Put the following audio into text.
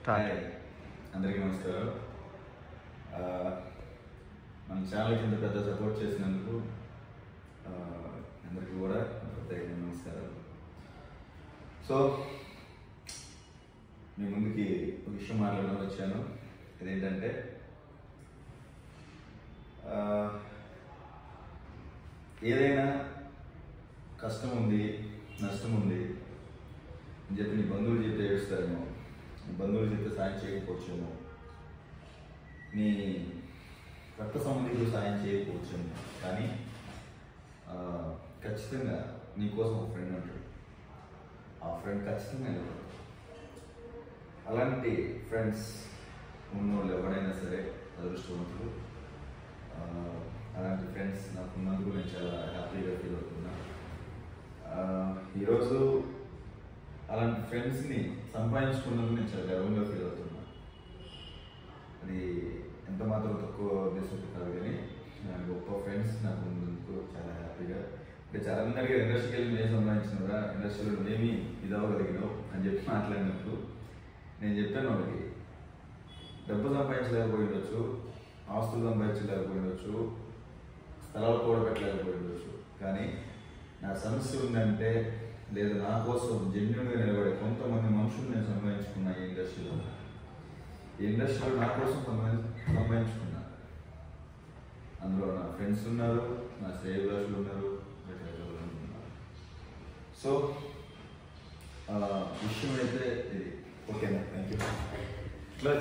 Hi అందరికీ నమస్కారం. మన ఛానల్కి ఇంత పెద్ద సపోర్ట్ చేసినందుకు అందరికీ కూడా ప్రత్యేకంగా నమస్కారం. సో మీ ముందుకి ఒక విషయం మాట్లాడడం వచ్చాను. ఇదేంటంటే ఏదైనా కష్టం ఉంది, నష్టం ఉంది అని చెప్పి నీ బంధువులు చెప్తే ఏడుస్తారేమో, నీ బంధువులు చెప్తే సాయం చేయకపోవచ్చేమో, నీ రక్త సంబంధికులు సాయం చేయకపోవచ్చేమో, కానీ ఖచ్చితంగా నీకోసం ఒక ఫ్రెండ్ ఉంటాడు. ఆ ఫ్రెండ్ ఖచ్చితంగా నిలబడతాడు. అలాంటి ఫ్రెండ్స్ ఉన్నోళ్ళు ఎవరైనా సరే అదృష్టవంతులు. అలాంటి ఫ్రెండ్స్ నాకు ఉన్నందుకు నేను చాలా హ్యాపీగా ఫీల్ అవుతున్నా. ఈరోజు అలాంటి ఫ్రెండ్స్ని సంపాదించుకున్నందుకు నేను చాలా గర్వంగా ఫీల్ అవుతున్నా. అది ఎంత మాత్రం తక్కువ దేశంతో కాదు, కానీ నాకు గొప్ప ఫ్రెండ్స్ నాకు ఉన్నందుకు చాలా హ్యాపీగా. అంటే చాలా మంది అడిగారు, ఇండస్ట్రీకి వెళ్ళి నేను సంపాదించినవరా, ఇండస్ట్రీలో ఏమి ఇదవ్వగలిగినావు అని చెప్పి మాట్లాడినప్పుడు నేను చెప్పాను, వాళ్ళకి డబ్బు సంపాదించలేకపోయిండొచ్చు, ఆస్తులు సంపాదించలేకపోయిండొచ్చు, స్థలాలు కూడా పెట్టలేకపోయిండొచ్చు, కానీ నా సమస్య ఉందంటే లేదా నా కోసం జెన్యున్గా నిలబడే కొంతమంది మనుషులు నేను సంపాదించుకున్నా. ఈ ఇండస్ట్రీలో నా కోసం సంపాదించుకున్నా. అందులో నా ఫ్రెండ్స్ ఉన్నారు, నా శ్రేయభిలాషులు ఉన్నారు, రకరకాల ఉన్నారు. సో విషయం అయితే ఇది. ఓకేనా? Thank you.